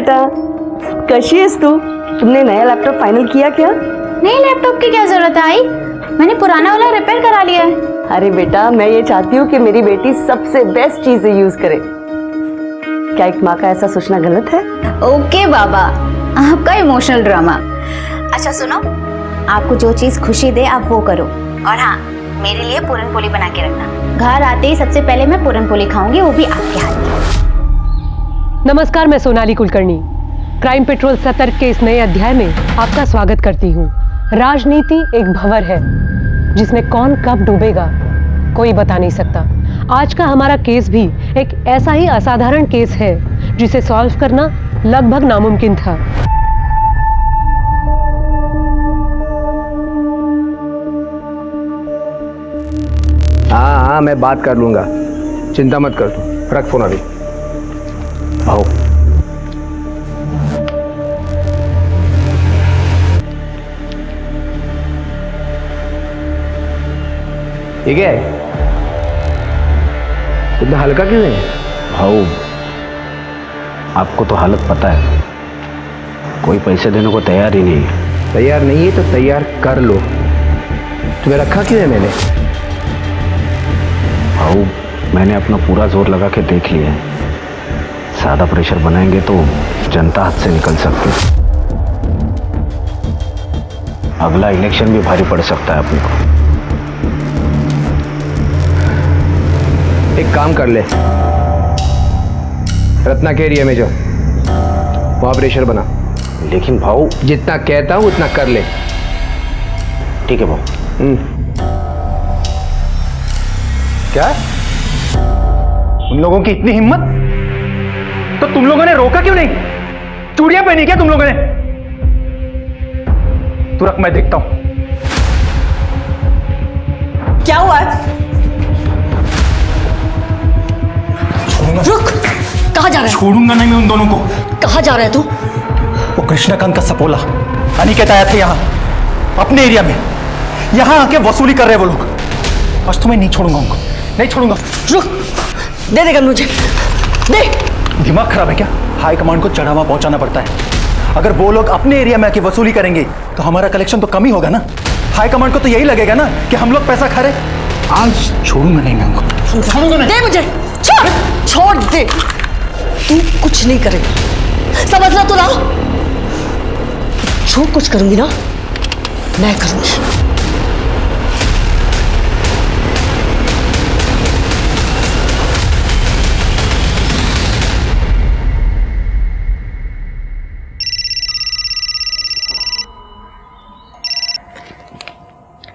बेटा, कशी आहेस तू? तुमने नया लैपटॉप फाइनल किया क्या? नई लैपटॉप की क्या जरूरत है आई? मैंने पुराना वाला रिपेयर करा लिया है। अरे बेटा, मैं ये चाहती हूँ कि मेरी बेटी सबसे बेस्ट चीजें यूज करे। क्या एक माँ का ऐसा सोचना गलत है? ओके बाबा, आपका इमोशनल ड्रामा। अच्छा सुनो, आपको जो चीज खुशी दे आप वो करो। और हाँ, मेरे लिए पूरन पोली बना के रखना। घर आते ही सबसे पहले मैं पूरन पोली खाऊंगी, वो भी आपके हाथ की। नमस्कार, मैं सोनाली कुलकर्णी। क्राइम पेट्रोल सतर्क के इस नए अध्याय में आपका स्वागत करती हूँ। राजनीति एक भंवर है जिसमें कौन कब डूबेगा कोई बता नहीं सकता। आज का हमारा केस भी एक ऐसा ही असाधारण केस है जिसे सॉल्व करना लगभग नामुमकिन था। हाँ, मैं बात कर लूंगा, चिंता मत कर तू। रख फोन अभी। आओ। ठीक है, इतना हल्का क्यों है? भाऊ, आपको तो हालत पता है, कोई पैसे देने को तैयार ही नहीं है। तैयार नहीं है तो तैयार कर लो। तुम्हें रखा क्यों है मैंने? भाऊ, मैंने अपना पूरा जोर लगा के देख लिया है। ज़्यादा प्रेशर बनाएंगे तो जनता हाथ से निकल सकती है। अगला इलेक्शन भी भारी पड़ सकता है अपने को। एक काम कर ले, रत्ना के एरिया में जाओ, वहां प्रेशर बना। लेकिन भाऊ, जितना कहता हूं उतना कर ले। ठीक है भाऊ। क्या? उन लोगों की इतनी हिम्मत, तो तुम लोगों ने रोका क्यों नहीं? चूड़ियां पहनी क्या तुम लोगों ने? तू रख, मैं देखता हूं। क्या हुआ है? रुक, कहाँ जा रहा है? छोड़ूंगा नहीं मैं उन दोनों को। कहाँ जा रहा है तू? वो कृष्णकांत का सपोला अनिकेत आया था यहाँ अपने एरिया में, यहाँ आके वसूली कर रहे वो लोग। आज तो मैं नहीं छोड़ूंगा उनको, नहीं छोड़ूंगा। रुक, दे देगा मुझे, दे। दिमाग खराब है क्या? हाई कमांड को चढ़ावा पहुंचाना पड़ता है। अगर वो लोग अपने एरिया में आके वसूली करेंगे तो हमारा कलेक्शन तो कम ही होगा ना। हाई कमांड को तो यही लगेगा ना कि हम लोग पैसा खा रहे। आज छोड़ूंगा नहीं मैं उनको, छोड़ूंगा नहीं। दे मुझे, छोड़ दे। तू कुछ नहीं करेगा, समझ ला तू ना? जो कुछ करूंगी ना मैं करूंगी।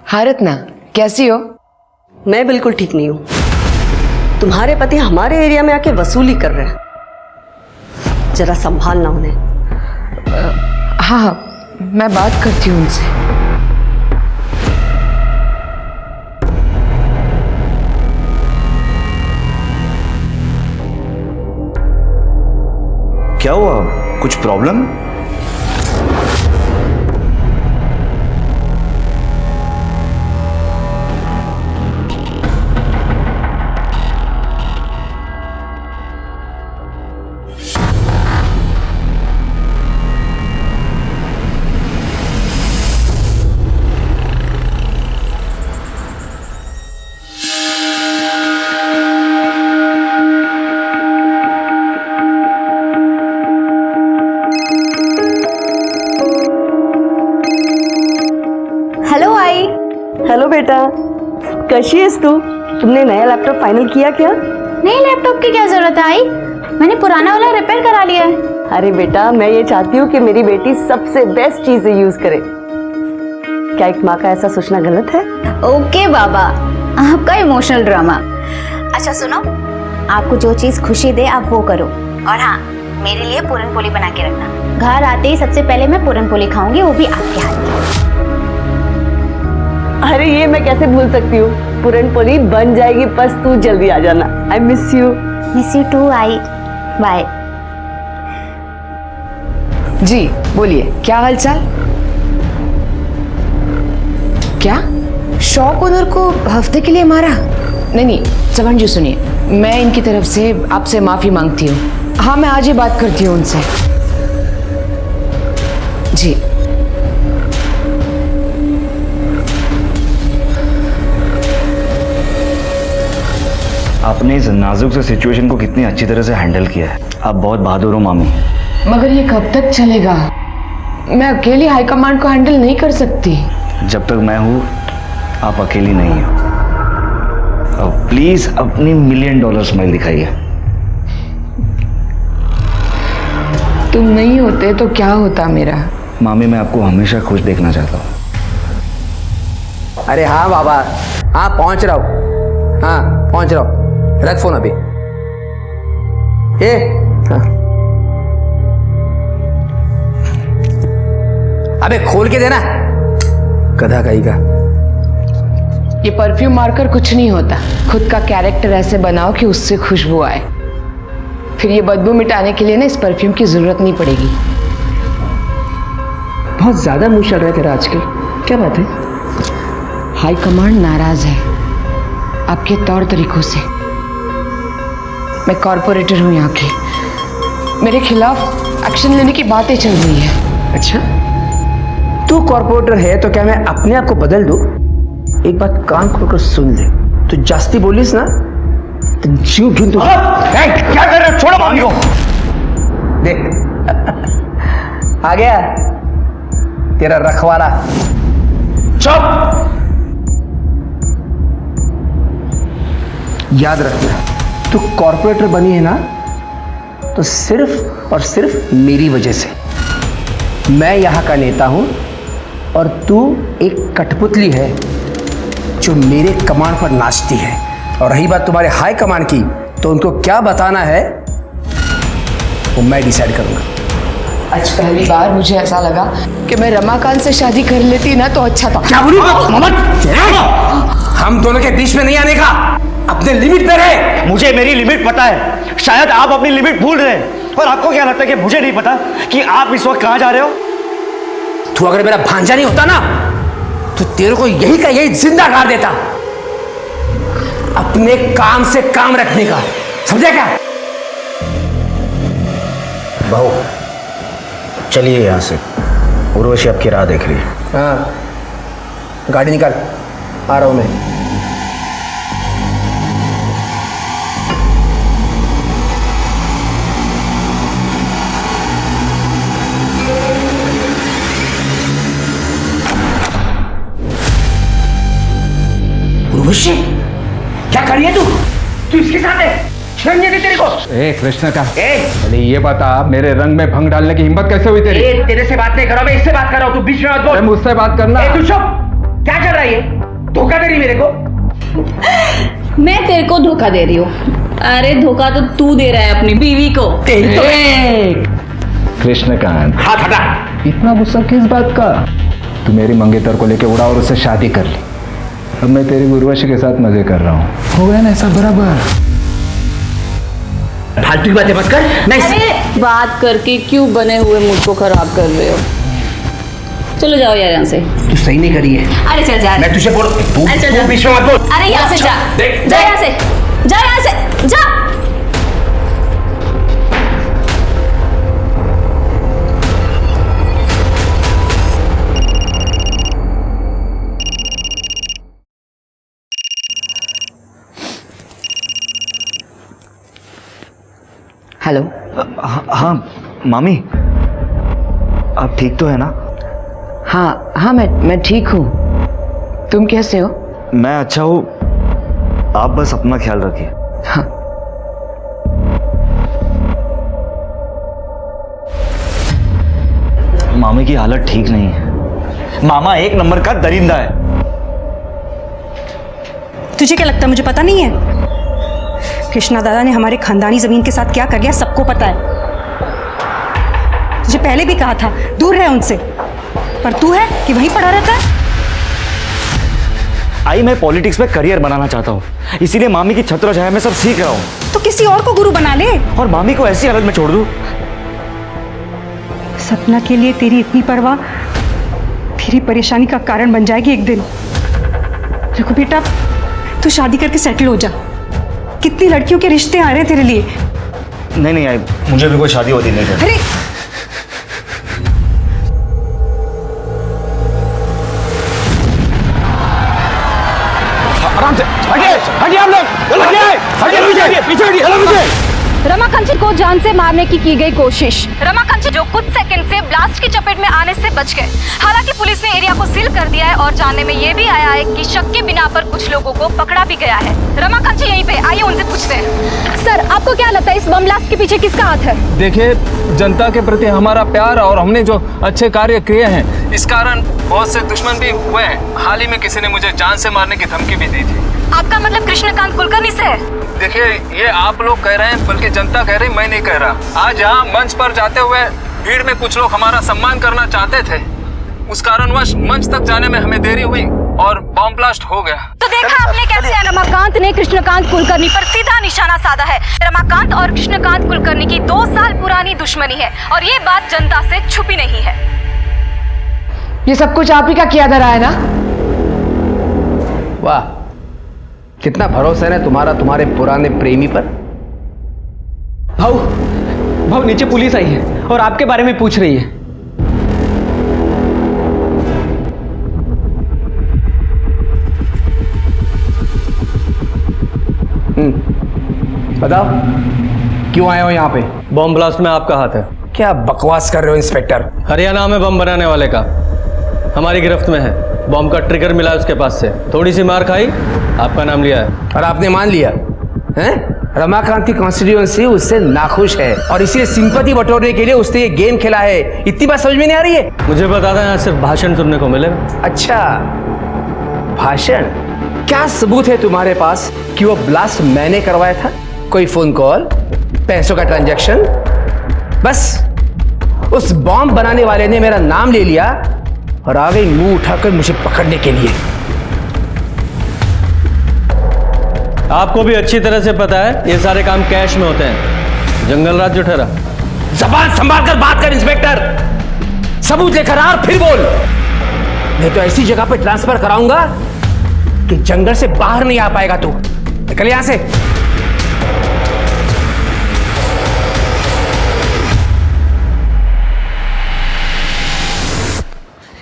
हाँ रत्ना, कैसी हो? मैं बिल्कुल ठीक नहीं हूं। तुम्हारे पति हमारे एरिया में आके वसूली कर रहे हैं, जरा संभालना उन्हें। हाँ, मैं बात करती हूँ उनसे। क्या हुआ? कुछ प्रॉब्लम? हेलो आई। हेलो बेटा, कशी आहेस तू? तुमने नया लैपटॉप फाइनल किया क्या? नई लैपटॉप की क्या जरूरत है आई? मैंने पुराना वाला रिपेयर करा लिया है। अरे बेटा, मैं ये चाहती हूँ कि मेरी बेटी सबसे बेस्ट चीजें यूज करे। क्या एक माँ का ऐसा सोचना गलत है? ओके बाबा, आपका इमोशनल ड्रामा। अच्छा सुनो, आपको जो चीज खुशी दे आप वो करो। और हाँ, मेरे लिए पूरन पोली बना के रखना। घर आते ही सबसे पहले मैं पूरन पोली खाऊंगी, वो भी आपके हाथ की। अरे ये मैं कैसे भूल सकती हूँ, पूरन पोली बन जाएगी, बस तू जल्दी आ जाना। I miss you. Miss you too आई। बाय। जी बोलिए, क्या हालचाल? क्या शॉप ओनर को हफ्ते के लिए मारा? नहीं, चौहान जी सुनिए, मैं इनकी तरफ से आपसे माफी मांगती हूँ। हाँ, मैं आज ही बात करती हूँ उनसे। जी। आपने इस नाजुक से सिचुएशन को कितनी अच्छी तरह से हैंडल किया है। आप बहुत बहादुर हो मामी। मगर ये कब तक चलेगा? मैं अकेली हाईकमांड को हैंडल नहीं कर सकती। जब तक मैं हूँ आप अकेली नहीं हो। अब प्लीज अपनी $1 मिलियन स्माइल दिखाइए। तुम नहीं होते तो क्या होता मेरा? मामी मैं आपको हमेशा खुश देखना चाहता हूँ। अरे हाँ बाबा, हाँ पहुंच रहा हूँ, हाँ पहुंच रहा हूँ। रख फोन अभी। ए हाँ। अबे खोल के देना, गधा कहीं का। ये परफ्यूम मारकर कुछ नहीं होता। खुद का कैरेक्टर ऐसे बनाओ कि उससे खुशबू आए। फिर ये बदबू मिटाने के लिए ना इस परफ्यूम की जरूरत नहीं पड़ेगी। बहुत ज्यादा मुंह चल रहा है तेरा आजकल, क्या बात है? हाई कमांड नाराज है आपके तौर तरीकों से। मैं कॉर्पोरेटर हूं यहाँ की, मेरे खिलाफ एक्शन लेने की बातें चल रही है। अच्छा, तू कॉर्पोरेटर है तो क्या मैं अपने आप को बदल दूं? एक बात कान खोलकर सुन ले, तू जास्ती बोलिस ना तो जीव ढूंढ दूं। क्या कर रहे हो? छोड़ो मामी को। देख आ गया तेरा रखवाला। चुप। याद रखना, तू कॉर्पोरेटर बनी है ना तो सिर्फ और सिर्फ मेरी वजह से। मैं यहाँ का नेता हूँ और तू एक कठपुतली है जो मेरे कमांड पर नाचती है। और रही बात तुम्हारे हाई कमांड की, तो उनको क्या बताना है वो मैं डिसाइड करूँगा। आज पहली बार मुझे ऐसा लगा कि मैं रमाकांत से शादी कर लेती ना तो अच्छा था। क्या बोली? हम दोनों के बीच में नहीं आने का, अपने लिमिट पे रहे। मुझे मेरी लिमिट पता है। शायद आप अपनी लिमिट भूल रहे हैं। और आपको क्या लगता है कि मुझे नहीं पता कि आप इस वक्त कहां जा रहे हो? तू अगर मेरा भांजा नहीं होता ना तो तेरे को यही का यही जिंदा गाड़ देता। अपने काम से काम रखने का, समझा क्या? बहू चलिए यहाँ से, उर्वशी आपकी राह देख रही है। हाँ, गाड़ी निकाल, आ रहा हूं मैं। उर्वशी, क्या कर रही है तू इसके साथ है? शर्म नहीं आती तेरे को? ए कृष्ण का, पहले ये बता मेरे रंग में भंग डालने की हिम्मत कैसे हुई तेरी? तेरे से बात नहीं कर रहा, मैं इससे बात कर रहा हूं। तू बीच में मत बोल। मुझसे बात करना। तू चुप। क्या कर रही है? धोखा दे रही मेरे को। मैं तेरे को धोखा दे रही हूँ? अरे धोखा तो तू दे रहा है अपनी बीवी को। कृष्णकांत, हाथ हटा। इतना गुस्सा किस बात का? तू मेरी मंगेतर को लेके उड़ा और उससे शादी कर ली। अब मैं तेरी उर्वशी के साथ मजे कर रहा हूँ। हो गया ना ऐसा बराबर? फालतू की बातें मत कर। अरे बात करके क्यों बने हुए मूड को खराब कर रहे हो? चलो जाओ यार यहाँ से। तू सही नहीं करी है। अरे चल जा। मैं तुझे बोल, अरे चल जा। तू बीच में मत बोल। अरे यहाँ से जा। जा यहाँ से, जा यहाँ से, जा। हेलो। हाँ मामी, आप ठीक तो है ना? हाँ हाँ, मैं ठीक हूँ। तुम कैसे हो? मैं अच्छा हूँ, आप बस अपना ख्याल रखिए। हाँ। मामी की हालत ठीक नहीं है। मामा एक नंबर का दरिंदा है। तुझे क्या लगता है मुझे पता नहीं है? कृष्णा दादा ने हमारे खानदानी जमीन के साथ क्या कर गया सबको पता है। तुझे पहले भी कहा था दूर रहे उनसे, पर तू है कि वहीं पड़ा रहता है। आई मैं पॉलिटिक्स में करियर बनाना चाहता हूँ, इसीलिए मामी की छत्र छाया में सब सीख रहा हूँ। तो किसी और को गुरु बना ले और मामी को ऐसी हालत में छोड़ दूँ? सपना के लिए तेरी इतनी परवाह तेरी परेशानी का कारण बन जाएगी एक दिन। देखो बेटा, तू शादी करके सेटल हो जा। कितनी लड़कियों के रिश्ते आ रहे हैं तेरे लिए। नहीं आई, मुझे भी कोई शादी होती नहीं है। अरे रमाकांत जी को जान से मारने की गई कोशिश। रमाकांत जी जो कुछ सेकंड से ब्लास्ट की चपेट में आने से बच गए। हालांकि पुलिस ने एरिया को सील कर दिया है और जानने में ये भी आया है कि शक के बिना पर कुछ लोगों को पकड़ा भी गया है। रमाकांत जी यहीं पे, आइए उनसे पूछते हैं। सर, आपको क्या लगता है इस बम ब्लास्ट के पीछे किसका हाथ है? देखिए, जनता के प्रति हमारा प्यार और हमने जो अच्छे कार्य किए हैं, इस कारण बहुत से दुश्मन भी हुए हैं। हाल ही में किसी ने मुझे जान से मारने की धमकी भी दी थी। आपका मतलब कृष्णकांत कुलकर्णी से है? देखिए, ये आप लोग कह रहे हैं, बल्कि जनता कह रही, मैं नहीं कह रहा। आज यहाँ मंच पर जाते हुए भीड़ में कुछ लोग हमारा सम्मान करना चाहते थे, उस कारणवश मंच तक जाने में हमें देरी हुई और बम ब्लास्ट हो गया। तो देखा आपने कैसे रमाकांत ने कृष्णकांत कुलकर्णी पर सीधा निशाना साधा है। रमाकांत और कृष्णकांत कुलकर्णी की 2 साल पुरानी दुश्मनी है और ये बात जनता से छुपी नहीं है। ये सब कुछ आप ही का किया जा रहा है ना? वाह, कितना भरोसा है तुम्हारा तुम्हारे पुराने प्रेमी पर। भाऊ नीचे पुलिस आई है और आपके बारे में पूछ रही है। बताओ, क्यों आए हो यहाँ पे? बम ब्लास्ट में आपका हाथ है। क्या बकवास कर रहे हो इंस्पेक्टर? हरियाणा में बम बनाने वाले का हमारी गिरफ्त में है। बम का ट्रिगर मिला उसके पास से, थोड़ी सी मार खाई, आपका नाम लिया है। और आपने मान लिया हैं? रमाकांत की कॉन्स्टिट्यूएंसी उससे नाखुश है और इसे सिंपैथी बटोरने के लिए उसने ये गेम खेला है। इतनी बात समझ में नहीं आ रही है? मुझे बता दें, यहाँ सिर्फ भाषण सुनने को मिलेगा। अच्छा, भाषण? क्या सबूत है तुम्हारे पास कि वो ब्लास्ट मैंने करवाया था? कोई फोन कॉल, पैसों का ट्रांजैक्शन? बस उस बॉम्ब बनाने वाले ने मेरा नाम ले लिया और आ गई मुंह उठाकर मुझे पकड़ने के लिए। आपको भी अच्छी तरह से पता है ये सारे काम कैश में होते हैं। जंगल राज जो ठहरा। जबान संभाल कर बात कर इंस्पेक्टर। सबूत लेकर आ और फिर बोल, नहीं तो ऐसी जगह पे ट्रांसफर कराऊंगा कि जंगल से बाहर नहीं आ पाएगा तू। निकल यहां से।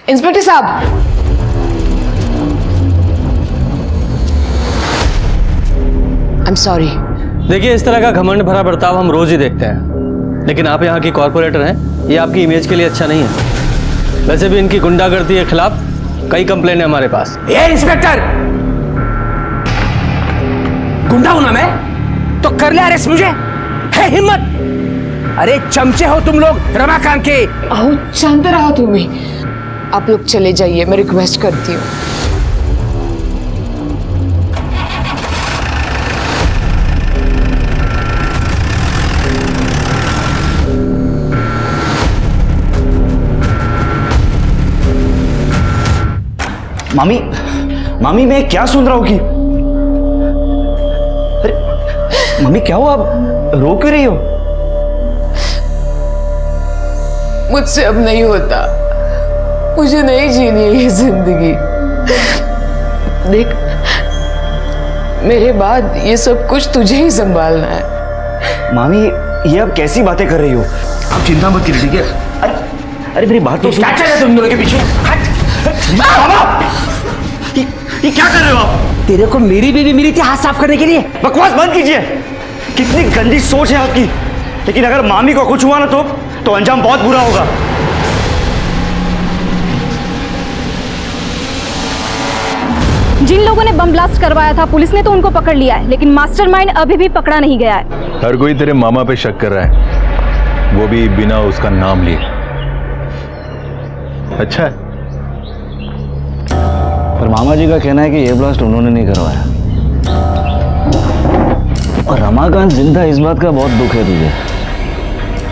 इंस्पेक्टर साहब, आई एम सॉरी। देखिए, इस तरह का घमंड भरा बर्ताव हम रोज ही देखते हैं, लेकिन आप यहाँ की कॉर्पोरेटर हैं, ये आपकी इमेज के लिए अच्छा नहीं है। वैसे भी इनकी गुंडागर्दी के खिलाफ कई कंप्लेंट है हमारे पास। ये इंस्पेक्टर, गुंडा हूं ना मैं तो कर ले अरेस्ट मुझे, है हिम्मत? अरे चमचे हो तुम लोग रमाकांत के। आओ, शांत रहो तुम्हें। आप लोग चले जाइए, मैं रिक्वेस्ट करती हूँ। मामी मैं क्या सुन रहा हूँ कि अरे मम्मी, क्या हुआ? आप रो क्यों रही हो? मुझसे अब नहीं होता, मुझे नहीं जीनी है ये जिंदगी। देख, मेरे बाद ये सब कुछ तुझे ही संभालना है। मामी, ये आप कैसी बातें कर रही हो? आप चिंता मत कीजिए, ठीक है? अरे मेरी बात तो सुन। क्या चल रहा है तुम दोनों के पीछे? ये क्या कर रहे हो आप? तेरे को मेरी बीवी मिली थी हाथ साफ करने के लिए। बकवास बंद कीजिए। कितनी गंदी सोच है आपकी। लेकिन अगर मामी को कुछ हुआ ना तो अंजाम बहुत बुरा होगा। जिन लोगों ने बम ब्लास्ट करवाया था, पुलिस ने तो उनको पकड़ लिया है, लेकिन मास्टरमाइंड अभी भी पकड़ा नहीं गया है। हर कोई तेरे मामा पे शक कर रहा है, वो भी बिना उसका नाम लिए। अच्छा है। पर मामा जी का कहना है कि ये ब्लास्ट उन्होंने नहीं करवाया। और रमाकांत जिंदा, इस बात का बहुत दुख है तुझे।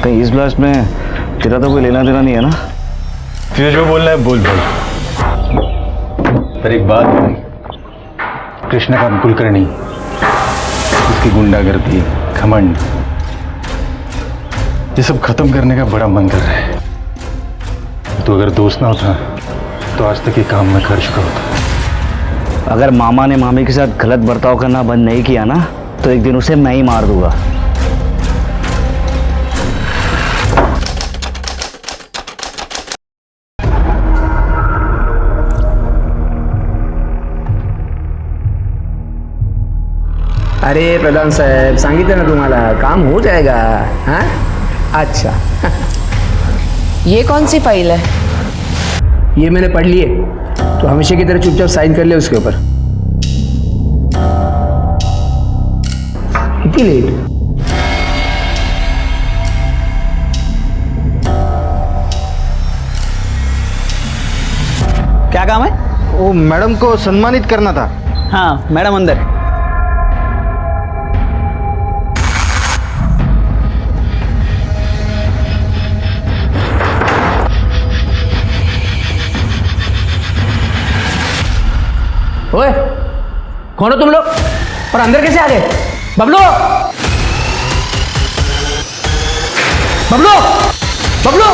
कहीं इस ब्लास्ट में तेरा तो कोई लेना देना नहीं है ना? तुझे जो बोलना है बोल भाई। पर एक बात भाई, कृष्णकांत कुलकर्णी, उसकी गुंडागर्दी, घमंड, ये सब खत्म करने का बड़ा मन कर रहा है। तो अगर दोस्त ना होता तो आज तक ये काम मैं कर चुका होता। अगर मामा ने मामी के साथ गलत बर्ताव करना बंद नहीं किया ना, तो एक दिन उसे मैं ही मार दूंगा। अरे प्रधान साहेब, सांगितलं ना तुम्हाला, काम हो जाएगा. हाँ अच्छा. ये कौन सी फाइल है? ये मैंने पढ़ ली है, तो हमेशा की तरह चुपचाप साइन कर ले उसके ऊपर. इतनी लेट? क्या काम है? वो मैडम को सम्मानित करना था. हाँ मैडम अंदर. ओए, कौन हो तुम लोग और अंदर कैसे आ गए? बबलू, बबलू, बबलू.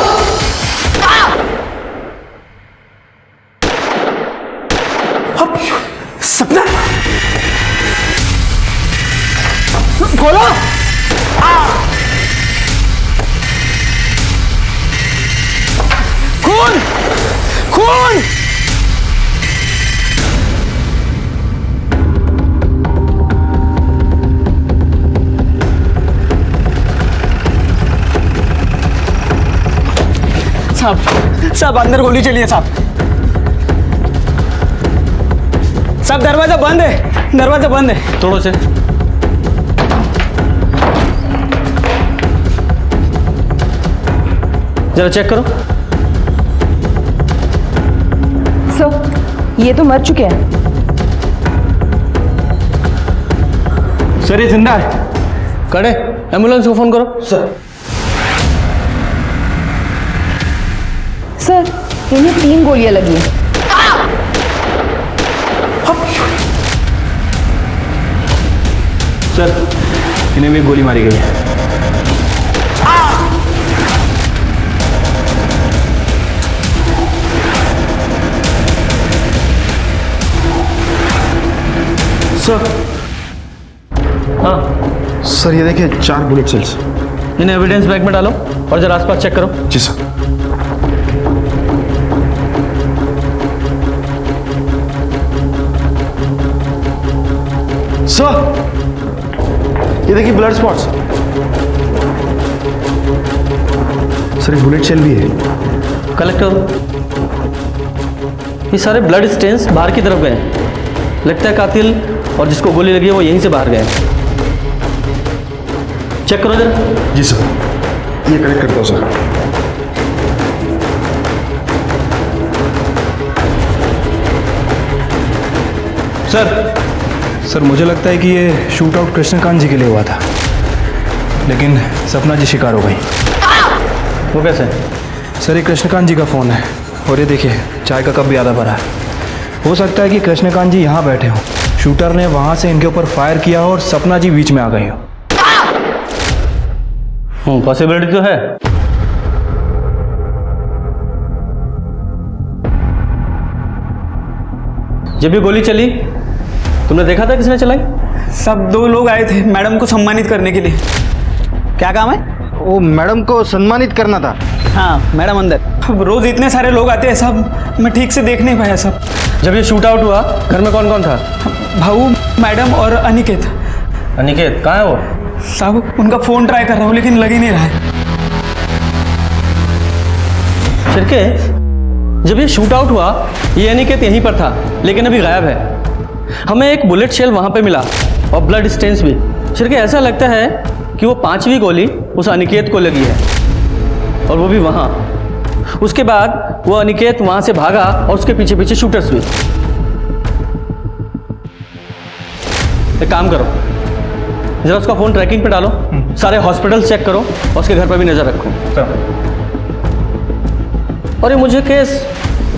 सपना, खोलो. खून, खून. साहब अंदर गोली चली है साहब. साहब दरवाजा बंद है, दरवाजा बंद है. तोड़ो से. जरा चेक करो. सर ये तो मर चुके हैं. सर ये जिंदा है. कड़े, एम्बुलेंस को फोन करो. सर. सर इन्हें 3 गोलियां लगी हैं. सर इन्हें भी गोली मारी गई है. सर. हाँ सर ये देखिए 4 बुलेट सेल्स. इन्हें एविडेंस बैग में डालो और जरा आसपास चेक करो. जी सर. सर ये देखिए ब्लड स्पॉट्स. सर एक बुलेट शेल भी है. कलेक्ट करो. ये सारे ब्लड स्टेन्स बाहर की तरफ गए हैं. लगता है कातिल और जिसको गोली लगी है वो यहीं से बाहर गए. चेक करो जरा. जी सर, ये कलेक्ट करता हूँ सर. सर मुझे लगता है कि ये शूट आउट कृष्णकांत जी के लिए हुआ था, लेकिन सपना जी शिकार हो गई. वो कैसे? सर ये कृष्णकांत जी का फ़ोन है और ये देखिए चाय का कप भी आधा भरा है. हो सकता है कि कृष्णकांत जी यहाँ बैठे हों, शूटर ने वहाँ से इनके ऊपर फायर किया हो और सपना जी बीच में आ गई हो. पॉसिबिलिटी तो है. जब भी गोली चली तुमने देखा था किसने चलाई? सब 2 लोग आए थे मैडम को सम्मानित करने के लिए. क्या काम है? वो मैडम को सम्मानित करना था. हाँ मैडम अंदर. अब रोज इतने सारे लोग आते हैं साहब, मैं ठीक से देख नहीं पाया साहब. जब ये शूट आउट हुआ घर में कौन कौन था? भाऊ, मैडम और अनिकेत. अनिकेत कहाँ है वो? साहब उनका फ़ोन ट्राई कर रहा हूँ लेकिन लग ही नहीं रहा है. शिरके, जब ये शूट आउट हुआ ये अनिकेत यहीं पर था लेकिन अभी गायब है. हमें एक बुलेट शेल वहां पे मिला और ब्लड स्टेन्स भी. शिरके ऐसा लगता है कि वो 5वीं गोली उस अनिकेत को लगी है और वो भी वहां. उसके बाद वो अनिकेत वहां से भागा और उसके पीछे पीछे शूटर्स भी. एक काम करो, जरा उसका फोन ट्रैकिंग पे डालो, सारे हॉस्पिटल चेक करो और उसके घर पर भी नजर रखो. और ये मुझे केस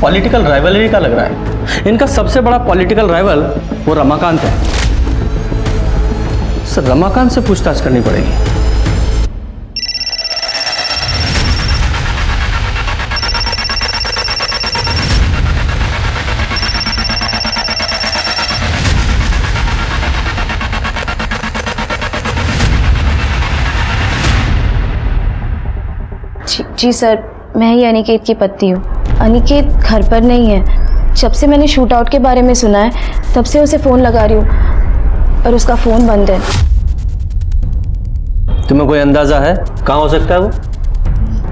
पॉलिटिकल राइवलरी का लग रहा है. इनका सबसे बड़ा पॉलिटिकल राइवल वो रमाकांत है. सर रमाकांत से पूछताछ करनी पड़ेगी. जी सर, मैं ही अनिकेत की पत्नी हूँ. अनिकेत घर पर नहीं है. जब से मैंने शूट आउट के बारे में सुना है तब से उसे फ़ोन लगा रही हूँ और उसका फ़ोन बंद है। तुम्हें कोई अंदाजा है कहाँ हो सकता है वो?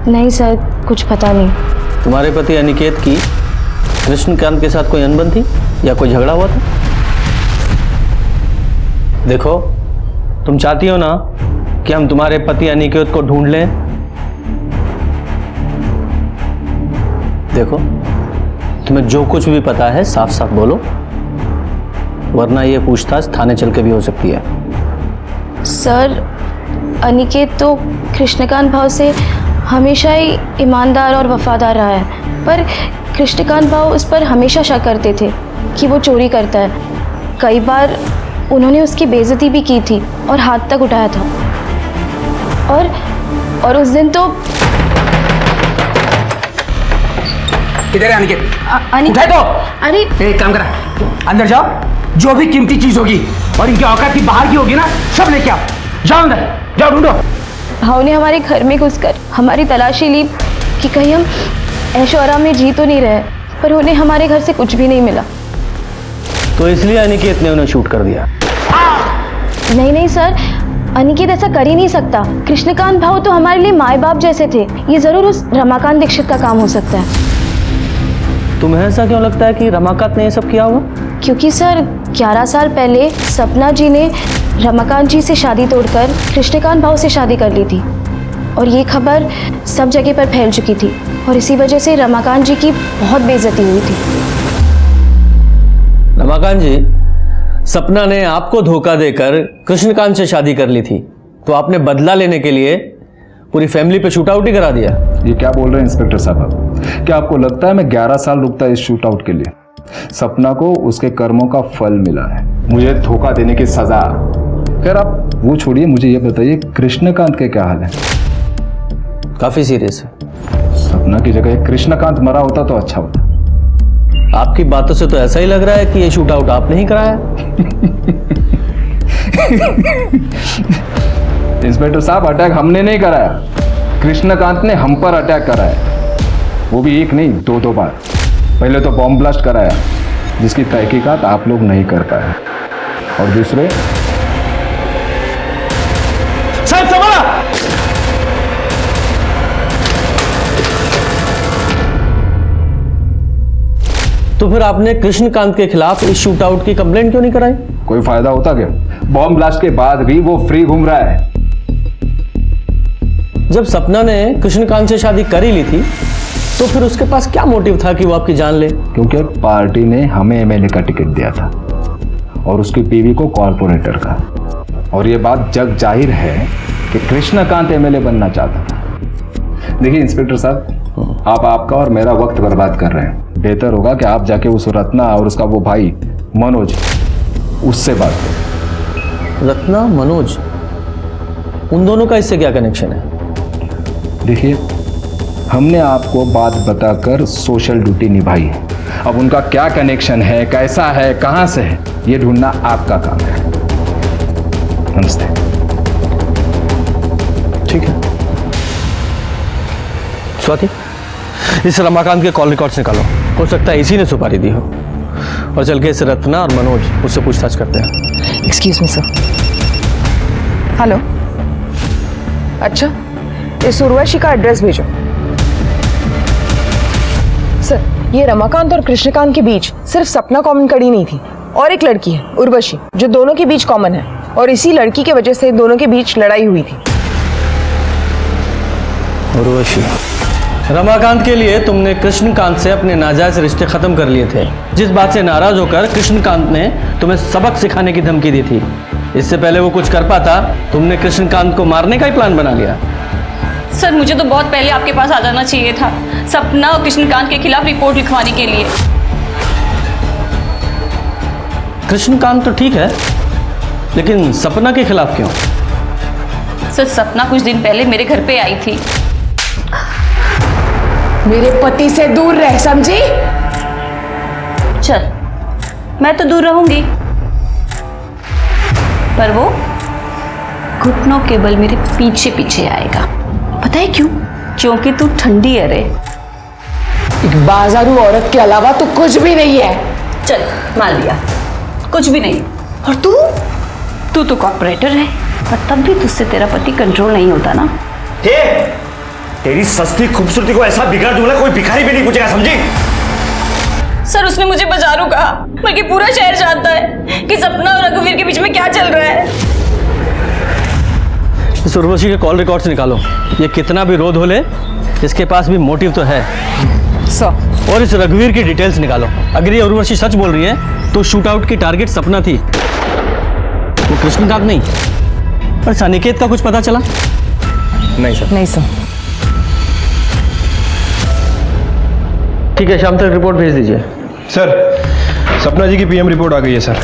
नहीं सर, कुछ पता नहीं। तुम्हारे पति अनिकेत की कृष्णकांत के साथ कोई अनबन थी या कोई झगड़ा हुआ था? देखो, तुम चाहती हो ना कि हम तुम्हारे पति अनिकेत को ढूंढ लें? देखो, तुम्हें जो कुछ भी पता है साफ साफ बोलो, वरना ये पूछताछ थाने चल के भी हो सकती है। सर, अनिकेत तो कृष्णकांत भाव से हमेशा ही ईमानदार और वफादार रहा है, पर कृष्णकांत भाव उस पर हमेशा शक करते थे कि वो चोरी करता है। कई बार उन्होंने उसकी बेइज्जती भी की थी और हाथ तक उठाया था। और उस दिन तो किधर है अनिकेत? अनिकेत उठाए तो। अरे एक काम करा, अंदर जाओ, जो भी कीमती चीज होगी और इनकी औकात की बाहर की होगी ना, सब लेके आओ। जाओ अंदर, जाओ ढूंढो। भाव ने हमारे घर में घुसकर हमारी तलाशी ली कि कहीं हम ऐशो आराम में जी तो नहीं रहे, पर उन्हें हमारे घर से कुछ भी नहीं मिला। तो इसलिए अनिकेत ने उन्हें शूट कर दिया? नहीं सर, अनिकेत ऐसा कर ही नहीं सकता। कृष्णकांत भाव तो हमारे लिए माए बाप जैसे थे। ये जरूर उस रमाकांत दीक्षित का काम हो सकता है। तुम्हें ऐसा क्यों लगता है कि रमाकांत ने ये सब किया होगा? क्योंकि सर 11 साल पहले सपना जी ने रमाकांत जी से शादी तोड़कर कृष्णकांत भाव से शादी कर ली थी और ये खबर सब जगह पर फैल चुकी थी और इसी वजह से रमाकांत जी की बहुत बेइज्जती हुई थी। रमाकांत जी, सपना ने आपको धोखा देकर कृष्णकांत से शादी कर ली थी, तो आपने बदला लेने के लिए पूरी फैमिली पे शूट आउट ही करा दिया। ये क्या बोल रहे हैं इंस्पेक्टर साहब? क्या आपको लगता है मैं 11 साल रुकता इस शूट आउट के लिए? सपना को उसके कर्मों का फल मिला है, मुझे धोखा देने की सजा। खैर आप वो छोड़िए, मुझे ये बताइए कृष्णकांत के क्या हाल है? काफी सीरियस है। सपना की जगह कृष्णकांत मरा होता तो अच्छा होता। आपकी बातों से तो ऐसा ही लग रहा है कि ये शूट आउट आपने ही कराया। इंस्पेक्टर साहब, अटैक हमने नहीं कराया, कृष्णकांत ने हम पर अटैक कराया, वो भी एक नहीं 2 बार। पहले तो बॉम्ब ब्लास्ट कराया जिसकी तहकीकात आप लोग नहीं कर पाए, और दूसरे साहब संभाला। तो फिर आपने कृष्णकांत के खिलाफ इस शूट आउट की कंप्लेंट क्यों नहीं कराई? कोई फायदा होता क्या? बॉम्ब ब्लास्ट के बाद भी वो फ्री घूम रहा है। जब सपना ने कृष्णकांत से शादी कर ही ली थी, तो फिर उसके पास क्या मोटिव था कि वो आपकी जान ले? क्योंकि पार्टी ने हमें एमएलए का टिकट दिया था और उसकी बीवी को कॉर्पोरेटर का, और ये बात जग जाहिर है कि कृष्णकांत एमएलए बनना चाहता था। देखिए इंस्पेक्टर साहब, आप आपका और मेरा वक्त बर्बाद कर रहे हैं। बेहतर होगा कि आप जाके उस रत्ना और उसका वो भाई मनोज, उससे बात करें। रत्ना, मनोज, उन दोनों का इससे क्या कनेक्शन है? देखिए, हमने आपको बात बताकर सोशल ड्यूटी निभाई है। अब उनका क्या कनेक्शन है, कैसा है, कहां से है, ये ढूंढना आपका काम है। नमस्ते। ठीक है स्वाति, इस रमाकांत के कॉल रिकॉर्ड्स निकालो, हो सकता है इसी ने सुपारी दी हो, और चल के इस रत्ना और मनोज उससे पूछताछ करते हैं। Excuse me sir. हेलो, अच्छा, इस उर्वशी का एड्रेस भेजो। सर, ये रमाकांत और कृष्णकांत के बीच सिर्फ सपना कॉमन कड़ी नहीं थी, और एक लड़की है उर्वशी जो दोनों के बीच कॉमन है, और इसी लड़की की वजह से दोनों के बीच लड़ाई हुई थी। उर्वशी, रमाकांत के लिए तुमने कृष्णकांत से अपने नाजायज रिश्ते खत्म कर लिए थे, जिस बात से नाराज होकर कृष्णकांत ने तुम्हें सबक सिखाने की धमकी दी थी। इससे पहले वो कुछ कर पाता, तुमने कृष्णकांत को मारने का ही प्लान बना लिया। सर, मुझे तो बहुत पहले आपके पास आ जाना चाहिए था, सपना और कृष्णकांत के खिलाफ रिपोर्ट लिखवाने के लिए। कृष्णकांत तो ठीक है, लेकिन सपना के खिलाफ क्यों? सर, सपना कुछ दिन पहले मेरे घर पे आई थी। मेरे पति से दूर रह, समझी? चल, मैं तो दूर रहूंगी, पर वो घुटनों के बल मेरे पीछे पीछे आएगा। पता है क्यों? क्योंकि तू ठंडी है रे। एक बाजारू औरत के अलावा तू कुछ भी नहीं है। चल, मान लिया, कुछ भी नहीं। और तू तू तो कॉर्पोरेटर है, पर तब भी तुझसे तेरा पति कंट्रोल नहीं होता ना। हे, तेरी सस्ती खूबसूरती को ऐसा बिगाड़ दूंगा कोई भिखारी भी नहीं पूछेगा, समझी? सर उसने मुझे बाजारू कहा, बल्कि पूरा शहर जानता है कि सपना और रघुवीर के बीच में क्या चल रहा है। इस उर्वशी के कॉल रिकॉर्ड्स निकालो। ये कितना भी रोध हो ले, इसके पास भी मोटिव तो है। सर, और इस रघुवीर की डिटेल्स निकालो। अगर ये उर्वशी सच बोल रही है तो शूट आउट की टारगेट सपना थी, वो कृष्णकांत नहीं। पर अनिकेत का कुछ पता चला? नहीं सर। नहीं सर। ठीक है, शाम तक रिपोर्ट भेज दीजिए। सर, सपना जी की पीएम रिपोर्ट आ गई है सर।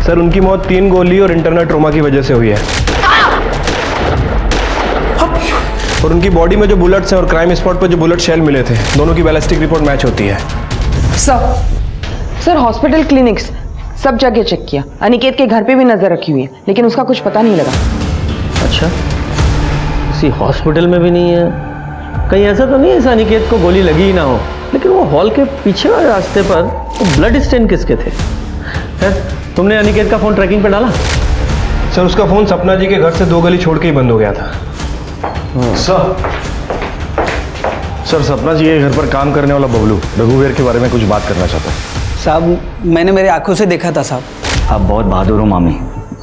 सर, उनकी मौत 3 गोली और इंटरनल ट्रोमा की वजह से हुई है। और उनकी बॉडी में जो बुलेट्स हैं और क्राइम स्पॉट पर जो बुलेट शेल मिले थे, दोनों की बैलिस्टिक रिपोर्ट मैच होती है। सर हॉस्पिटल क्लिनिक्स सब जगह चेक किया, अनिकेत के घर पे भी नजर रखी हुई है, लेकिन उसका कुछ पता नहीं लगा। अच्छा, किसी हॉस्पिटल में भी नहीं है? कहीं ऐसा तो नहीं है इस अनिकेत को गोली लगी ही ना हो? लेकिन वो हॉल के पीछे वाले रास्ते पर वो ब्लड स्टेन किसके थे? तुमने अनिकेत का फोन ट्रैकिंग पे डाला? सर, उसका फोन सपना जी के घर से 2 गली छोड़ के ही बंद हो गया था। सर, सपना जी के घर पर काम करने वाला बबलू रघुवीर के बारे में कुछ बात करना चाहता है। साहब, मैंने मेरे आंखों से देखा था साहब। आप बहुत बहादुर हो मामी।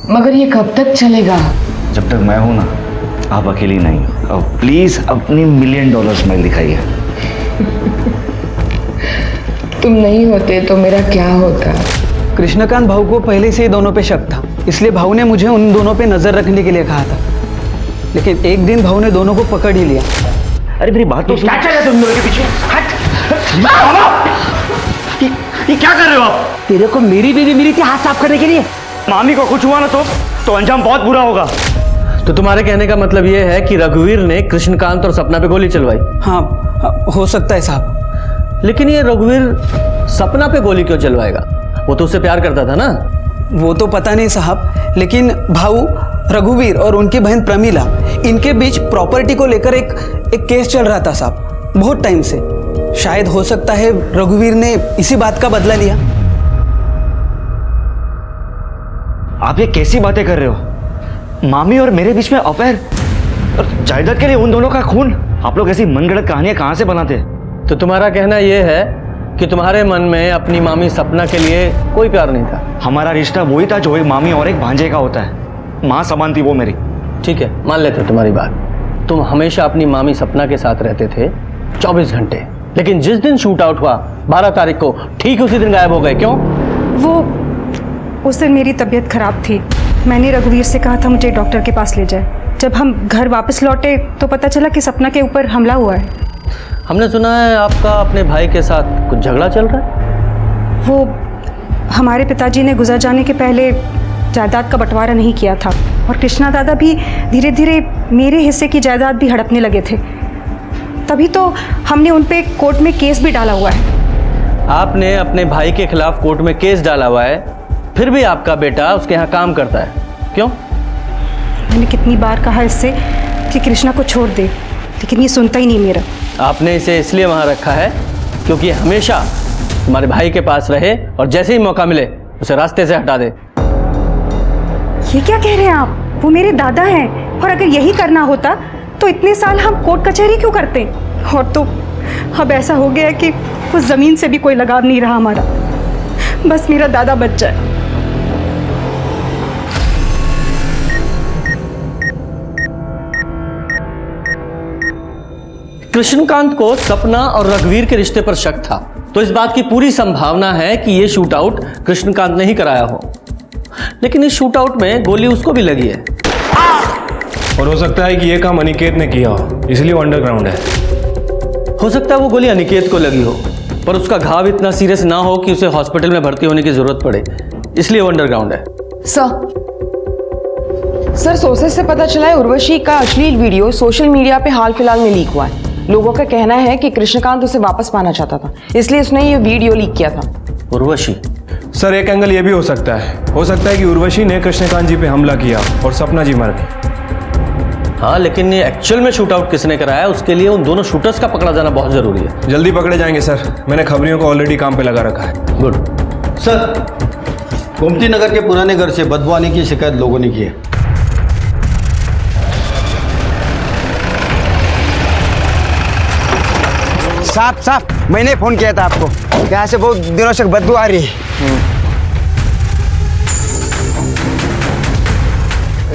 मगर ये कब तक चलेगा? जब तक मैं हूं ना, आप अकेली नहीं। अब प्लीज अपनी $1 मिलियन स्माइल दिखाइए। तुम नहीं होते तो मेरा क्या होता? कृष्णकांत भाऊ को पहले से ही दोनों पे शक था, इसलिए भाऊ ने मुझे उन दोनों पे नजर रखने के लिए कहा था। लेकिन एक दिन भाऊ ने दोनों को पकड़ ही लिया। अरे मेरी बात तो क्या चल रहा है तुम दोनों के पीछे? ये क्या कर रहे हो आप? तेरे को मेरी बीवी मिली थी हाथ साफ करने के लिए। मामी को कुछ हुआ ना तो अंजाम बहुत बुरा होगा। तो तुम्हारे कहने का मतलब ये है कि रघुवीर ने कृष्णकांत और सपना पे गोली चलवाई? हाँ, हो सकता है साहब। लेकिन ये रघुवीर सपना पे गोली क्यों चलवाएगा? वो तो उससे प्यार करता था ना। वो तो पता नहीं साहब, लेकिन भाऊ रघुवीर और उनकी बहन प्रमीला, इनके बीच प्रॉपर्टी को लेकर एक केस चल रहा था साहब, बहुत टाइम से। शायद हो सकता है रघुवीर ने इसी बात का बदला लिया। आप ये कैसी बातें कर रहे हो? मामी और मेरे बीच में अफेयर और जायदाद के लिए उन दोनों का खून? आप लोग ऐसी मनगढ़ंत कहानियां कहां से बनाते हैं? तो तुम्हारा कहना यह है कि तुम्हारे मन में अपनी मामी सपना के लिए कोई प्यार नहीं था? हमारा रिश्ता वही था जो एक मामी और एक भांजे का होता है। माँ समान थी वो मेरी। ठीक है, मान लेते हो तुम्हारी बात। तुम हमेशा अपनी मामी सपना के साथ रहते थे 24 घंटे, लेकिन जिस दिन शूट आउट हुआ 12 तारीख को, ठीक उसी दिन गायब हो गए। क्यों? वो उस दिन मेरी तबीयत खराब थी। मैंने रघुवीर से कहा था मुझे डॉक्टर के पास ले जाए। जब हम घर वापस लौटे तो पता चला कि सपना के ऊपर हमला हुआ है। हमने सुना है आपका अपने भाई के साथ कुछ झगड़ा चल रहा है। वो हमारे पिताजी ने गुजर जाने के पहले जायदाद का बंटवारा नहीं किया था, और कृष्णा दादा भी धीरे धीरे मेरे हिस्से की जायदाद भी हड़पने लगे थे। तभी तो हमने उन पे कोर्ट में केस भी डाला हुआ है। आपने अपने भाई के खिलाफ कोर्ट में केस डाला हुआ है, फिर भी आपका बेटा उसके यहाँ काम करता है, क्यों? मैंने कितनी बार कहा इससे कि कृष्णा को छोड़ दे, लेकिन ये सुनता ही नहीं मेरा। आपने इसे इसलिए वहाँ रखा है क्योंकि हमेशा तुम्हारे भाई के पास रहे और जैसे ही मौका मिले उसे रास्ते से हटा दे। ये क्या कह रहे हैं आप? वो मेरे दादा हैं, और अगर यही करना होता तो इतने साल हम कोर्ट कचहरी क्यों करते? और तो अब ऐसा हो गया है कि उस जमीन से भी कोई लगाव नहीं रहा हमारा। बस मेरा दादा बच जाए। कृष्णकांत को सपना और रघुवीर के रिश्ते पर शक था, तो इस बात की पूरी संभावना है कि यह शूट आउट कृष्णकांत ने ही कराया हो। लेकिन इस शूट आउट में गोली उसको भी लगी है। और हो सकता है कि यह काम अनिकेत ने किया हो, इसलिए वो अंडरग्राउंड है। हो सकता है वो गोली अनिकेत को लगी हो, पर उसका घाव इतना सीरियस ना हो कि उसे हॉस्पिटल में भर्ती होने की जरूरत पड़े, इसलिए वो अंडरग्राउंड है। सर सोर्सेस से पता चला है उर्वशी का अश्लील वीडियो सोशल मीडिया पे हाल फिलहाल में लीक हुआ है। लोगों का कहना है कि कृष्णकांत उसे वापस पाना चाहता था, इसलिए उसने ये वीडियो लीक किया था। उर्वशी? सर, एक एंगल ये भी हो सकता है कि उर्वशी ने कृष्णकांत जी पे हमला किया और सपना जी मर गई। हाँ, लेकिन ये एक्चुअल में शूट आउट किसने कराया, उसके लिए उन दोनों शूटर्स का पकड़ा जाना बहुत जरूरी है। जल्दी पकड़े जाएंगे सर, मैंने खबरियों को ऑलरेडी काम पे लगा रखा है। गुड। सर, गोमती नगर के पुराने घर से बदबू आने की शिकायत लोगों ने की है। साहब साहब, मैंने फोन किया था आपको, यहाँ से बहुत दिनों से बदबू आ रही है।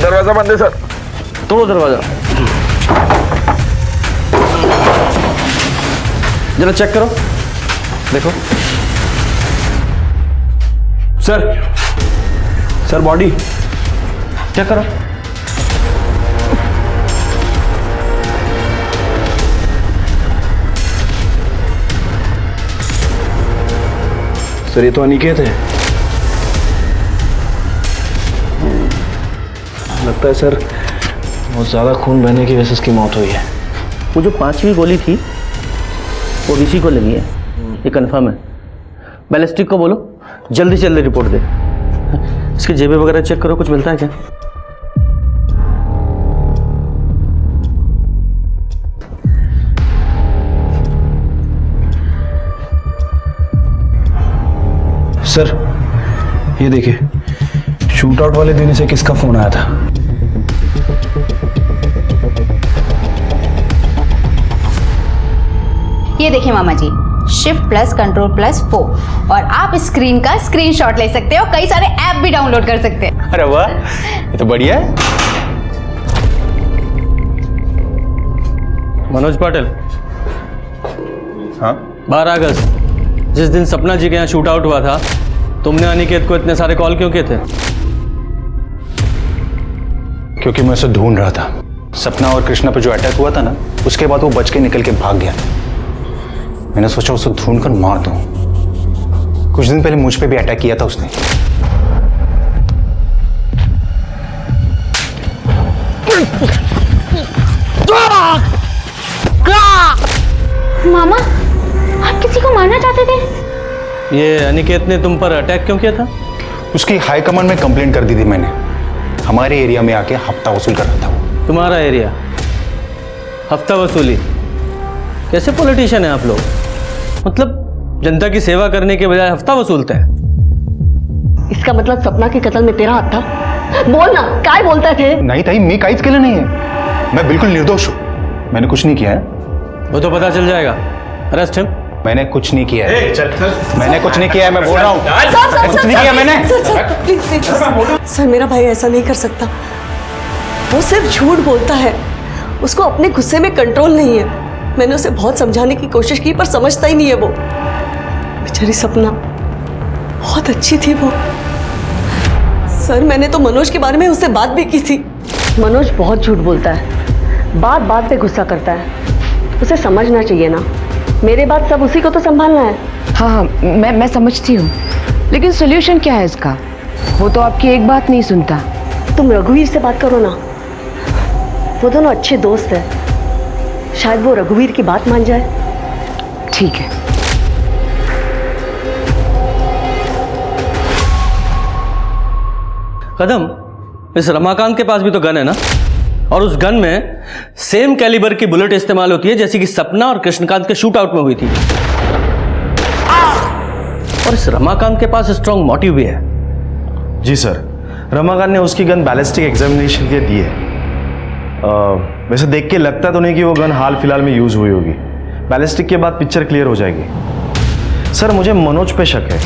दरवाजा बंद है सर। तोड़ो दरवाजा, जरा चेक करो, देखो। सर बॉडी चेक करो। सर ये तो अनिकेत है। लगता है सर बहुत ज़्यादा खून बहने की वजह से इसकी मौत हुई है। वो जो 5वीं गोली थी वो ऋषि को लगी है, ये कंफर्म है। बैलिस्टिक को बोलो जल्दी से जल्दी रिपोर्ट दे। इसकी जेबें वगैरह चेक करो, कुछ मिलता है क्या? सर ये देखिए, शूट आउट वाले दिन से किसका फोन आया था? ये देखिए मामा जी, शिफ्ट प्लस कंट्रोल प्लस 4 और आप स्क्रीन का स्क्रीनशॉट ले सकते हो, कई सारे ऐप भी डाउनलोड कर सकते हैं। अरे वाह, ये तो बढ़िया है। मनोज पाटिल। हाँ 12 अगस्त जिस दिन सपना जी के यहाँ शूट आउट हुआ था, तुमने अनिकेत को इतने सारे कॉल क्यों किए थे? क्योंकि मैं उसे ढूंढ रहा था। सपना और कृष्णा पर जो अटैक हुआ था ना, उसके बाद वो बच के निकल के भाग गया। मैंने सोचा उसे ढूंढकर मार दूं। कुछ दिन पहले मुझ पे भी अटैक किया था उसने। मामा, आप किसी को मारना चाहते थे? ये अनिकेत ने तुम पर अटैक क्यों किया था? उसकी हाई कमांड में कंप्लेंट कर दी थी मैंने। हमारे एरिया में आके हफ्ता वसूल कर रहा था वो। तुम्हारा एरिया हफ्ता वसूली? कैसे पॉलिटिशियन है आप लोग? मतलब जनता की सेवा करने के बजाय हफ्ता वसूलता है। इसका मतलब सपना के कत्ल में तेरा हाथ था? बोल ना, काय बोलते थे? नहीं ताई, मैं काइच के लिए नहीं है। मैं बिल्कुल निर्दोष हूँ, मैंने कुछ नहीं किया है। वो तो पता चल जाएगा। Arrest him. मैंने कुछ नहीं किया है। मैंने कुछ नहीं किया है, मैं बोल रहा हूँ कुछ नहीं किया मैंने। सर मेरा भाई ऐसा नहीं कर सकता, वो सिर्फ झूठ बोलता है, उसको अपने गुस्से में कंट्रोल नहीं है। मैंने उसे बहुत समझाने की कोशिश की पर समझता ही नहीं है वो। बेचारी सपना बहुत अच्छी थी वो। सर मैंने तो मनोज के बारे में उससे बात भी की थी। मनोज बहुत झूठ बोलता है, बात बात पे गुस्सा करता है, उसे समझना चाहिए ना। मेरे बाद सब उसी को तो संभालना है। हाँ हाँ, मैं समझती हूँ, लेकिन सोल्यूशन क्या है इसका? वो तो आपकी एक बात नहीं सुनता। तुम रघुवीर से बात करो ना, वो दोनों अच्छे दोस्त हैं, शायद वो रघुवीर की बात मान जाए। ठीक है। कदम, इस रमाकांत के पास भी तो गन है ना, और उस गन में सेम कैलिबर की बुलेट इस्तेमाल होती है जैसी कि सपना और कृष्णकांत के शूट आउट में हुई थी। और इस रमाकांत के पास स्ट्रॉन्ग मोटिव भी है। जी सर, रमाकांत ने उसकी गन बैलिस्टिक एग्जामिनेशन के लिए दी है। वैसे देख के लगता तो नहीं कि वो गन हाल फिलहाल में यूज हुई होगी। बैलिस्टिक के बाद पिक्चर क्लियर हो जाएगी। सर मुझे मनोज पे शक है,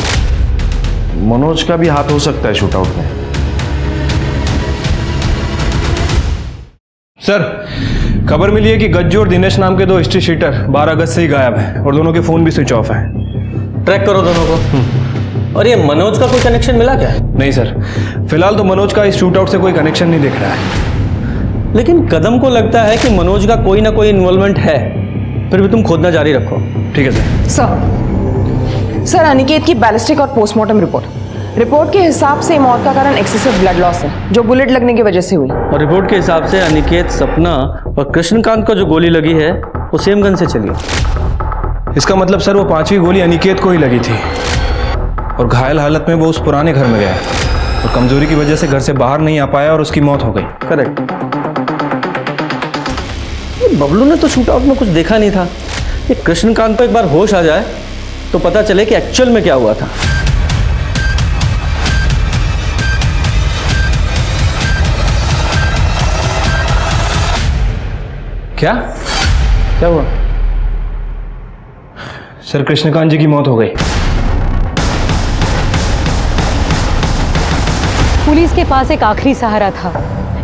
मनोज का भी हाथ हो सकता है शूट आउट में। सर खबर मिली है कि गज्जू और दिनेश नाम के दो हिस्ट्री शीटर 12 अगस्त से ही गायब हैं और दोनों के फोन भी स्विच ऑफ हैं। ट्रैक करो दोनों को। और ये मनोज का कोई कनेक्शन मिला क्या? नहीं सर, फिलहाल तो मनोज का इस शूट आउट से कोई कनेक्शन नहीं दिख रहा है। लेकिन कदम को लगता है कि मनोज का कोई ना कोई इन्वॉल्वमेंट है, फिर भी तुम खोदना जारी रखो। ठीक है सर। सर अनिकेत की बैलिस्टिक और पोस्टमार्टम रिपोर्ट के हिसाब से मौत का कारण एक्सेसिव ब्लड लॉस है, जो बुलेट लगने की वजह से हुई। और रिपोर्ट के हिसाब से अनिकेत, सपना और कृष्णकांत को जो गोली लगी है वो सेम गन से चली। इसका मतलब सर वो 5वीं गोली अनिकेत को ही लगी थी और घायल हालत में वो उस पुराने घर में गया और कमजोरी की वजह से घर से बाहर नहीं आ पाया और उसकी मौत हो गई। करेक्ट। बबलू ने तो शूट आउट में कुछ देखा नहीं था। ये कृष्णकांत को एक बार होश आ जाए तो पता चले कि एक्चुअल में क्या हुआ था। क्या क्या हुआ? सर, कृष्णकांत जी की मौत हो गई। पुलिस के पास एक आखिरी सहारा था,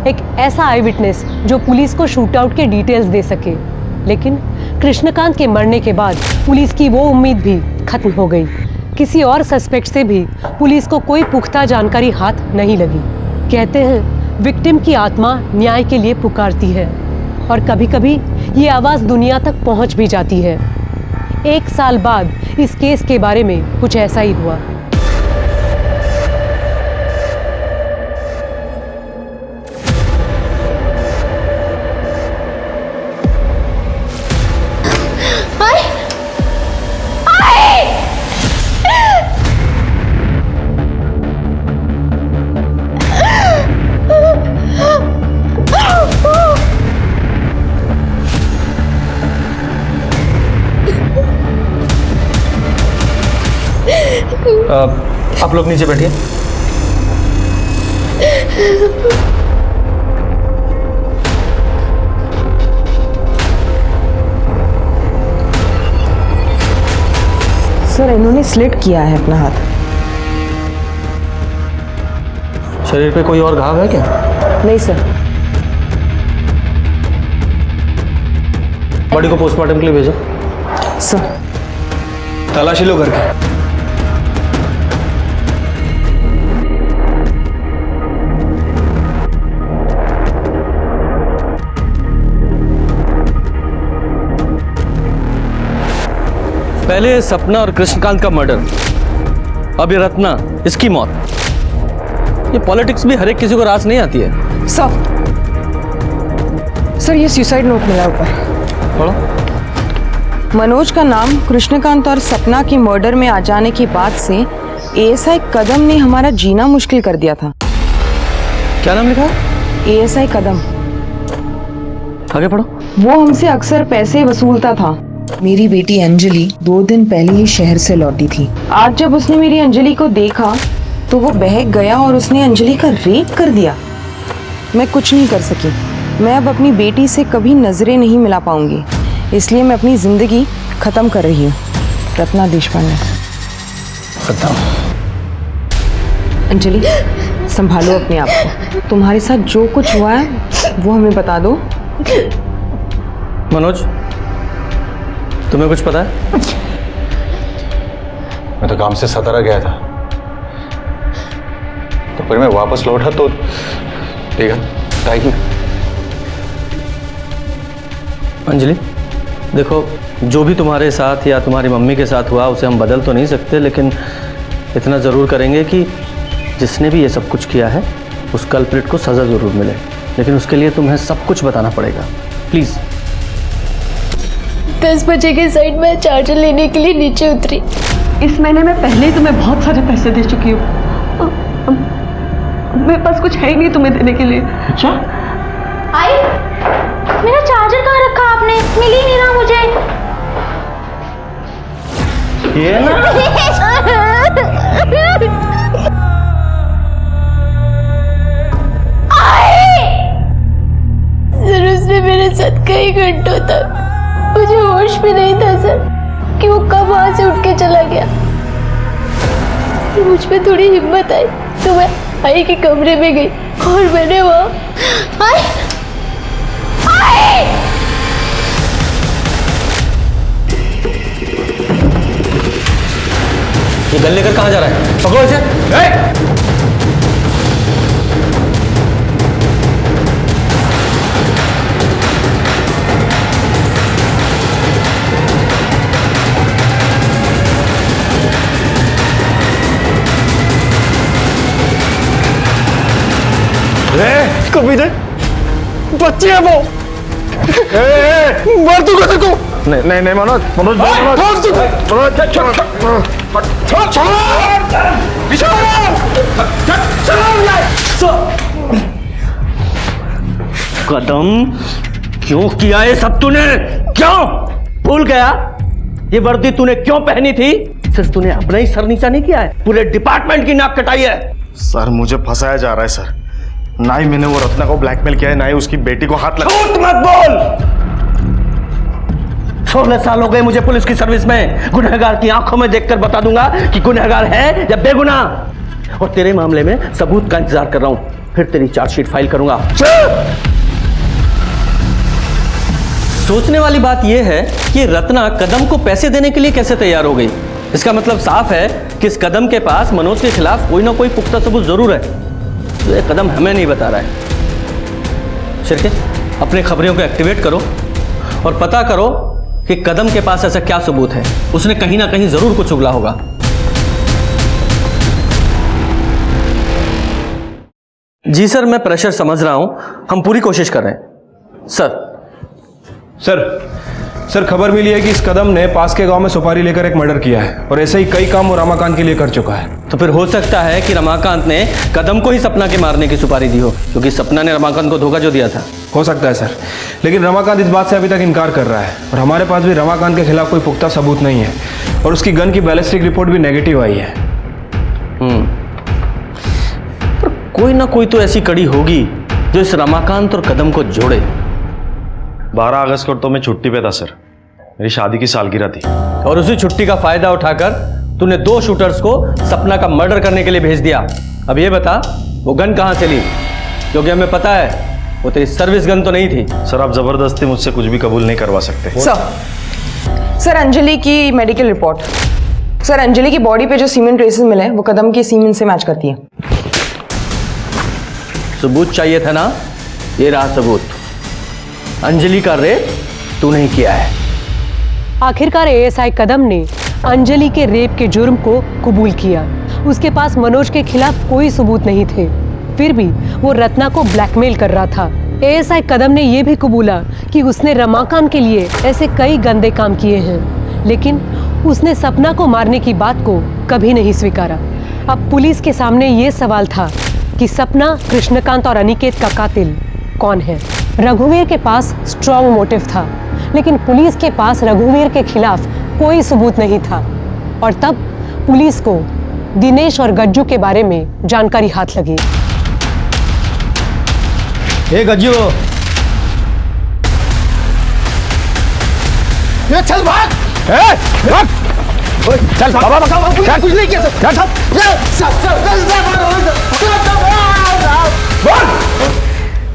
एक ऐसा आई विटनेस जो पुलिस को शूटआउट के डिटेल्स दे सके। लेकिन कृष्णकांत के मरने के बाद पुलिस की वो उम्मीद भी खत्म हो गई। किसी और सस्पेक्ट से भी पुलिस को कोई पुख्ता जानकारी हाथ नहीं लगी। कहते हैं विक्टिम की आत्मा न्याय के लिए पुकारती है और कभी कभी ये आवाज़ दुनिया तक पहुंच भी जाती है। 1 साल बाद इस केस के बारे में कुछ ऐसा ही हुआ। आप लोग नीचे बैठिए। सर, इन्होंने स्लिट किया है अपना हाथ। शरीर पे कोई और घाव है क्या? नहीं सर। बॉडी को पोस्टमार्टम के लिए भेजो। सर। तलाशी लो घर की। पहले सपना और कृष्णकांत का मर्डर, अब ये रत्ना, इसकी मौत। ये पॉलिटिक्स भी हर एक किसी को रास नहीं आती है। सर, ये सुसाइड नोट मिला ऊपर। पढ़ो। मनोज का नाम कृष्णकांत और सपना के मर्डर में आ जाने के बाद से एएसआई कदम ने हमारा जीना मुश्किल कर दिया था। क्या नाम लिखा? एएसआई कदम। आगे पढ़ो। वो हमसे अक्सर पैसे वसूलता था। मेरी बेटी अंजलि 2 दिन पहले ही शहर से लौटी थी। आज जब उसने मेरी अंजलि को देखा तो वो बहक गया और उसने अंजलि का रेप कर दिया। मैं कुछ नहीं कर सकी। मैं अब अपनी बेटी से कभी नजरें नहीं मिला पाऊंगी, इसलिए मैं अपनी जिंदगी खत्म कर रही हूँ। रत्ना देशपांडे। अंजलि, संभालो अपने आप को। तुम्हारे साथ जो कुछ हुआ है वो हमें बता दो। मनोज, तुम्हें कुछ पता है? मैं तो काम से सतारा गया था, तो फिर मैं वापस लौटा तो देखा टाइगर। अंजलि, देखो, जो भी तुम्हारे साथ या तुम्हारी मम्मी के साथ हुआ उसे हम बदल तो नहीं सकते, लेकिन इतना ज़रूर करेंगे कि जिसने भी ये सब कुछ किया है उस कल्प्रिट को सज़ा ज़रूर मिले। लेकिन उसके लिए तुम्हें सब कुछ बताना पड़ेगा, प्लीज़। 10 बजे के साइड में चार्जर लेने के लिए नीचे उतरी। इस महीने में पहले ही तुम्हें बहुत सारे पैसे दे चुकी हूँ। मेरे पास कुछ है ही नहीं तुम्हें देने के लिए। अच्छा? आई, मेरा चार्जर कहाँ रखा आपने? मिल ही नहीं रहा मुझे। ये सर, उसने मेरे साथ कई घंटों तक, मुझे होश भी नहीं था सर कि वो कब वहां से उठ के चला गया। मुझ पे थोड़ी हिम्मत आई तो मैं आई के कमरे में गई और मैंने वहां ये गन लेकर कहाँ जा रहा है? पकड़ो इसे। कभी दे, बच्ची है वो। मार दूंगा तेरे को। नहीं नहीं नहीं मनोज, मनोज कदम, क्यों किया ये सब तूने? क्यों? भूल गया ये वर्दी तूने क्यों पहनी थी? सिर्फ तूने अपना ही सर नीचा नहीं किया है, पूरे डिपार्टमेंट की नाक कटाई है। सर, मुझे फंसाया जा रहा है सर। ना ही मैंने वो रत्ना को ब्लैकमेल किया है, ना ही उसकी बेटी को हाथ लगा। झूठ मत बोल। 16 साल हो गए मुझे पुलिस की सर्विस में। गुनहगार की आंखों में देखकर बता दूंगा कि गुनहगार है या बेगुनाह। और तेरे मामले में सबूत का इंतजार कर रहा हूं, फिर तेरी चार्जशीट फाइल करूंगा। सोचने वाली बात यह है कि रत्ना कदम को पैसे देने के लिए कैसे तैयार हो गई। इसका मतलब साफ है कि इस कदम के पास मनोज के खिलाफ कोई ना कोई पुख्ता सबूत जरूर है, तो यह कदम हमें नहीं बता रहा है। शिरके, अपने खबरों को एक्टिवेट करो और पता करो कि कदम के पास ऐसा क्या सबूत है। उसने कहीं ना कहीं जरूर कुछ उगला होगा। जी सर, मैं प्रेशर समझ रहा हूं, हम पूरी कोशिश कर रहे हैं। सर खबर मिली है कि इस कदम ने पास के गांव में सुपारी लेकर एक मर्डर किया है और ऐसे ही कई काम वो रमाकांत के लिए कर चुका है। तो फिर हो सकता है कि रमाकांत ने कदम को ही सपना के मारने की सुपारी दी हो, क्योंकि सपना ने रमाकांत को धोखा जो दिया था। हो सकता है सर, लेकिन रमाकांत इस बात से अभी तक इनकार कर रहा है और हमारे पास भी रमाकांत के खिलाफ कोई पुख्ता सबूत नहीं है और उसकी गन की बैलिस्टिक रिपोर्ट भी नेगेटिव आई है। पर कोई ना कोई तो ऐसी कड़ी होगी जो इस रमाकांत और कदम को जोड़े। 12 अगस्त को तो मैं छुट्टी पे था सर, मेरी शादी की सालगिरह थी। और उसी छुट्टी का फायदा उठाकर तूने 2 शूटर्स को सपना का मर्डर करने के लिए भेज दिया। अब ये बता, वो गन कहां से ली? क्योंकि हमें पता है वो तेरी सर्विस गन तो नहीं थी। सर आप जबरदस्ती मुझसे कुछ भी कबूल नहीं करवा सकते। सर अंजलि की मेडिकल रिपोर्ट। सर अंजलि की बॉडी पे जो सीमेंट ट्रेसेस मिले वो कदम के सीमेंट से मैच करती है। सबूत चाहिए था ना, ये रहा सबूत। अंजलि का रेप तू नहीं किया है। आखिरकार एएसआई कदम ने अंजलि के रेप के जुर्म को कबूल किया। उसके पास मनोज के खिलाफ कोई सबूत नहीं थे, फिर भी वो रत्ना को ब्लैकमेल कर रहा था। एएसआई कदम ने यह भी कबूला कि उसने रमाकांत के लिए ऐसे कई गंदे काम किए हैं, लेकिन उसने सपना को मारने की बात को कभी नहीं स्वीकारा। अब पुलिस के सामने ये सवाल था कि सपना, कृष्णकांत और अनिकेत का कातिल कौन है। रघुवीर के पास स्ट्रॉन्ग मोटिव था, लेकिन पुलिस के पास रघुवीर के खिलाफ कोई सबूत नहीं था। और तब पुलिस को दिनेश और गज्जू के बारे में जानकारी हाथ लगी। ए गज्जू, ये चल भाग! चल बाबा कुछ नहीं किया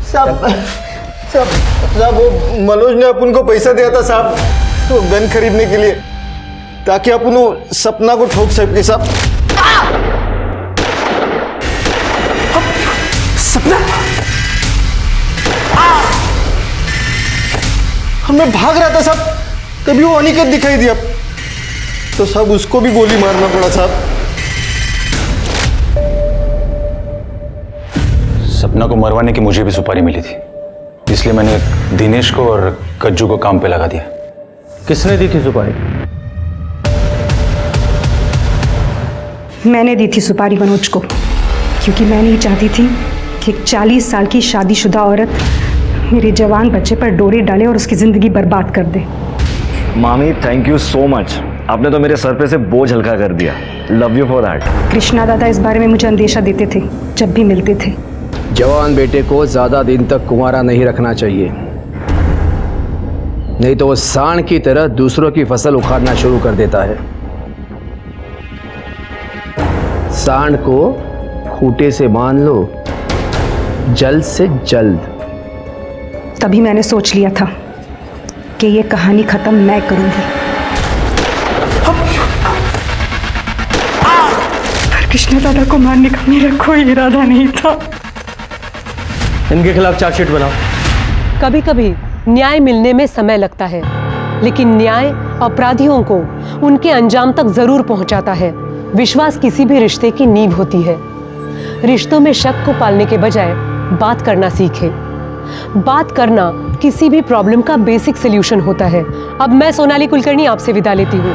साहब, वो मनोज ने अपन को पैसा दिया था साहब, तो गन खरीदने के लिए, ताकि अपन सपना को ठोक सके साहब। सपना मैं भाग रहा था साहब, तभी वो अनिकेत दिखाई दिया, तो साहब उसको भी गोली मारना पड़ा साहब। सपना को मरवाने की मुझे भी सुपारी मिली थी, इसलिए मैंने दिनेश को और कज्जू को काम पे लगा दिया। किसने दी थी सुपारी? मैंने दी थी सुपारी मनोज को, क्योंकि मैं नहीं चाहती थी कि एक 40 साल की शादीशुदा औरत मेरे जवान बच्चे पर डोरी डाले और उसकी जिंदगी बर्बाद कर दे। मामी थैंक यू सो मच, आपने तो मेरे सर पे से बोझ हल्का कर दिया। Love you for that. Krishna दादा इस बारे में मुझे अंदेशा देते थे जब भी मिलते थे। जवान बेटे को ज्यादा दिन तक कुंवारा नहीं रखना चाहिए, नहीं तो वो सांड की तरह दूसरों की फसल उखाड़ना शुरू कर देता है। सांड को खूंटे से बांध लो, जल्द से जल्द। तभी मैंने सोच लिया था कि ये कहानी खत्म मैं करूंगी। पर कृष्णा दादा को मारने का मेरा कोई इरादा नहीं था। इनके खिलाफ चार्जशीट बनाओ। कभी कभी न्याय मिलने में समय लगता है, लेकिन न्याय अपराधियों को उनके अंजाम तक जरूर पहुंचाता है। विश्वास किसी भी रिश्ते की नींव होती है। रिश्तों में शक को पालने के बजाय बात करना सीखे। बात करना किसी भी प्रॉब्लम का बेसिक सॉल्यूशन होता है। अब मैं सोनाली कुलकर्णी आपसे विदा लेती हूँ।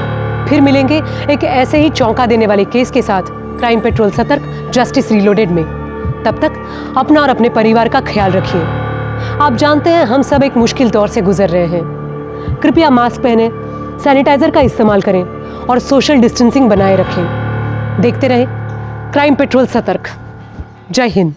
फिर मिलेंगे एक ऐसे ही चौंका देने वाले केस के साथ क्राइम पेट्रोल सतर्क, जस्टिस रीलोडेड में। तब तक अपना और अपने परिवार का ख्याल रखिए। आप जानते हैं हम सब एक मुश्किल दौर से गुजर रहे हैं। कृपया मास्क पहने, सैनिटाइजर का इस्तेमाल करें और सोशल डिस्टेंसिंग बनाए रखें। देखते रहें क्राइम पेट्रोल सतर्क। जय हिंद।